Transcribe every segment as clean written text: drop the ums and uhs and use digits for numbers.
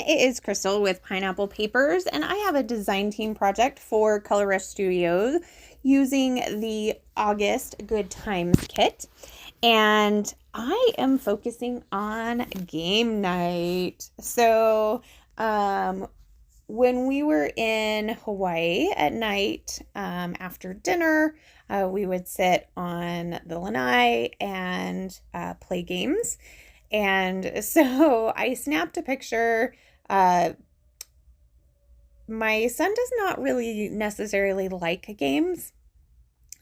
it is Crystal with Pineapple Papers, and I have a design team project for Color Rush Studios using the August Good Times kit. And I am focusing on game night. So, when we were in Hawaii at night, after dinner, we would sit on the lanai and play games. And so I snapped a picture. My son does not really necessarily like games,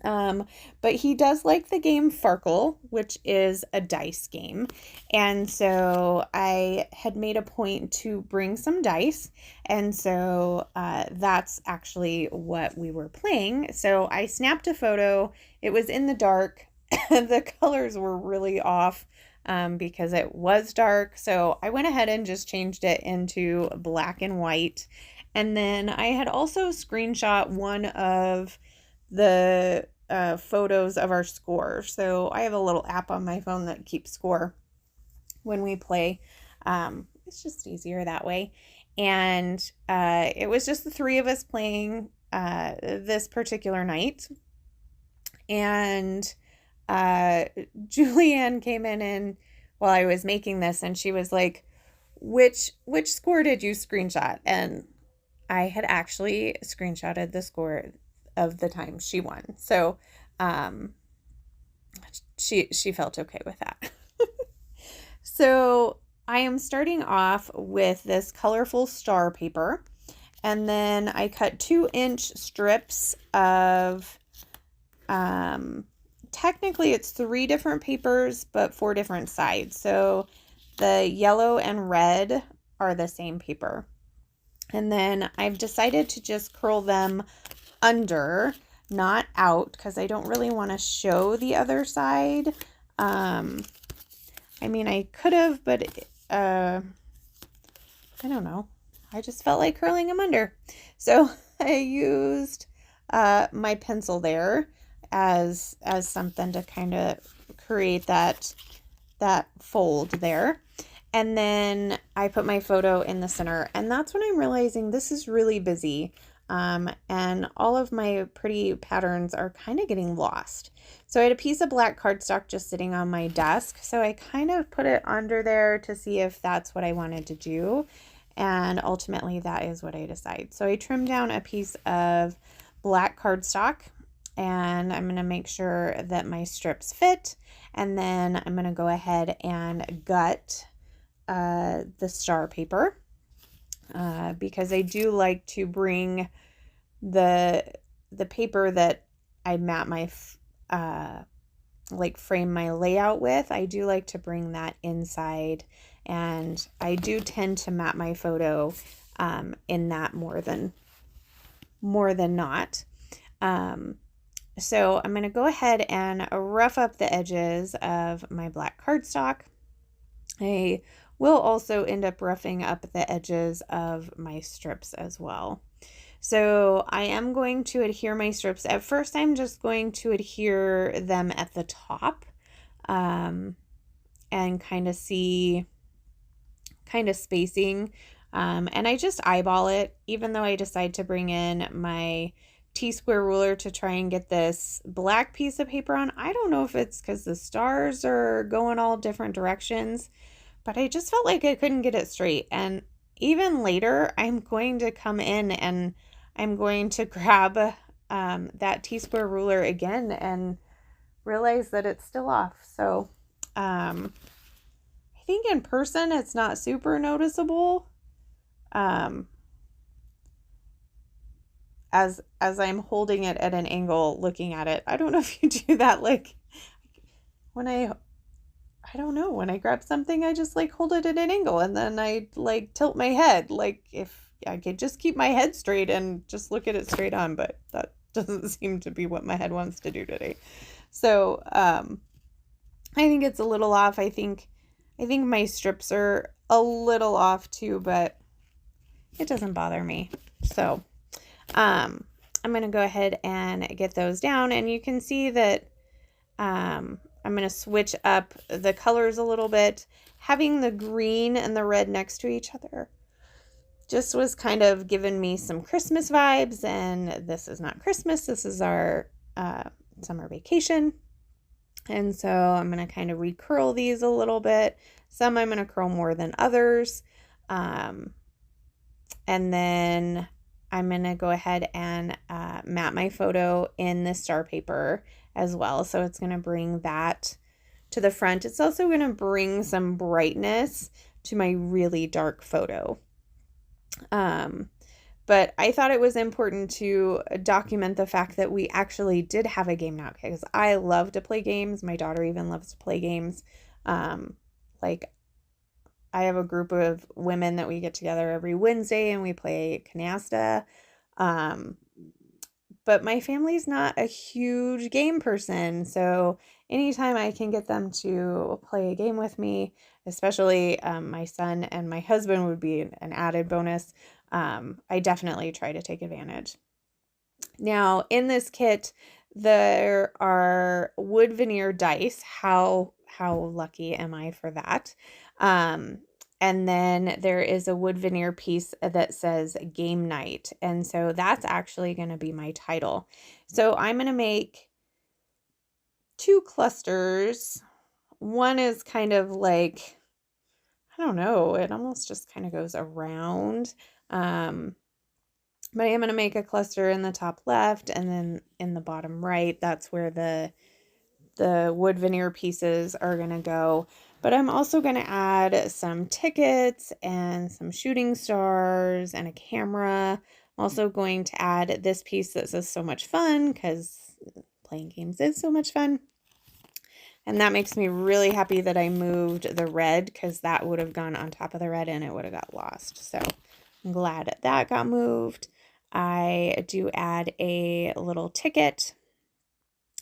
but he does like the game Farkle, which is a dice game. And so I had made a point to bring some dice. And so that's actually what we were playing. So I snapped a photo. It was in the dark. The colors were really off because it was dark. So I went ahead and just changed it into black and white. And then I had also screenshot one of the photos of our score. So I have a little app on my phone that keeps score when we play. It's just easier that way. And it was just the three of us playing this particular night. And Julianne came in while I was making this, and she was like, which score did you screenshot? And I had actually screenshotted the score of the time she won. So she felt okay with that. So I am starting off with this colorful star paper, and then I cut 2-inch strips of technically it's 3 different papers, but 4 different sides. So the yellow and red are the same paper. And then I've decided to just curl them under, not out, because I don't really want to show the other side. I mean, I could have, but I don't know. I just felt like curling them under. So I used my pencil there as something to kind of create that fold there. And then I put my photo in the center, and that's when I'm realizing this is really busy. And all of my pretty patterns are kind of getting lost. So I had a piece of black cardstock just sitting on my desk. So I kind of put it under there to see if that's what I wanted to do. And ultimately that is what I decide. So I trimmed down a piece of black cardstock, and I'm going to make sure that my strips fit. And then I'm going to go ahead and gut the star paper, because I do like to bring the paper that I mat my frame my layout with. I do like to bring that inside, and I do tend to mat my photo in that more than not. So I'm going to go ahead and rough up the edges of my black cardstock. I will also end up roughing up the edges of my strips as well. So I am going to adhere my strips. At first, I'm just going to adhere them at the top, and kind of see spacing. And I just eyeball it, even though I decide to bring in my T-square ruler to try and get this black piece of paper on. I don't know if it's because the stars are going all different directions, but I just felt like I couldn't get it straight. And even later, I'm going to come in and I'm going to grab that T-square ruler again and realize that it's still off. So I think in person it's not super noticeable. As I'm holding it at an angle looking at it. I don't know if you do that, like when I don't know, when I grab something, I just like hold it at an angle and then I like tilt my head. Like if I could just keep my head straight and just look at it straight on, but that doesn't seem to be what my head wants to do today. So I think it's a little off. I think my strips are a little off too, but it doesn't bother me. So I'm going to go ahead and get those down, and you can see that I'm going to switch up the colors a little bit. Having the green and the red next to each other just was kind of giving me some Christmas vibes, and this is not Christmas, this is our summer vacation. And so I'm going to kind of recurl these a little bit. Some I'm going to curl more than others. And then I'm going to go ahead and mat my photo in the star paper as well. So it's going to bring that to the front. It's also going to bring some brightness to my really dark photo. But I thought it was important to document the fact that we actually did have a game night, because I love to play games. My daughter even loves to play games. Like, I have a group of women that we get together every Wednesday and we play canasta. But my family's not a huge game person, so anytime I can get them to play a game with me, especially my son and my husband would be an added bonus. I definitely try to take advantage. Now, in this kit, there are wood veneer dice. How lucky am I for that? And then there is a wood veneer piece that says game night. And so that's actually going to be my title. So I'm going to make 2 clusters. One is kind of like, I don't know, it almost just kind of goes around. But I am going to make a cluster in the top left, and then in the bottom right, that's where the wood veneer pieces are going to go. But I'm also going to add some tickets and some shooting stars and a camera. I'm also going to add this piece that says so much fun, because playing games is so much fun. And that makes me really happy that I moved the red, because that would have gone on top of the red and it would have got lost. So I'm glad that got moved. I do add a little ticket,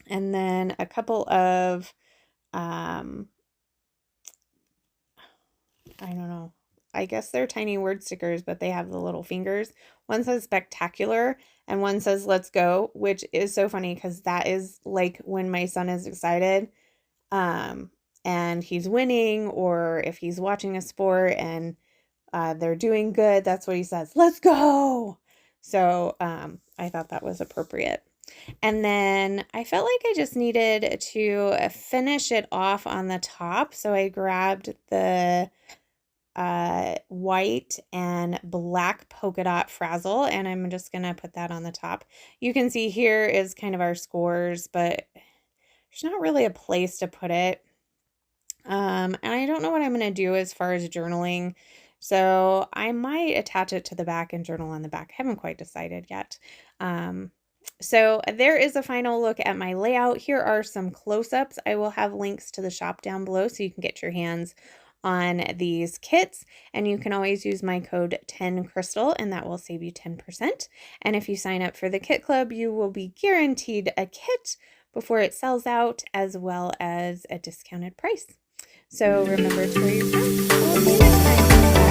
and then a couple of, I don't know, I guess they're tiny word stickers, but they have the little fingers. One says spectacular and one says let's go, which is so funny because that is like when my son is excited and he's winning, or if he's watching a sport and they're doing good, that's what he says, let's go. So I thought that was appropriate. And then I felt like I just needed to finish it off on the top. So I grabbed the white and black polka dot frazzle, and I'm just going to put that on the top. You can see here is kind of our scores, but there's not really a place to put it. And I don't know what I'm going to do as far as journaling. So I might attach it to the back and journal on the back. I haven't quite decided yet. So there is a final look at my layout. Here are some close-ups. I will have links to the shop down below so you can get your hands on these kits, and you can always use my code 10crystal and that will save you 10%. And if you sign up for the kit club, you will be guaranteed a kit before it sells out, as well as a discounted price. So remember to wear your friends. We'll see you next time.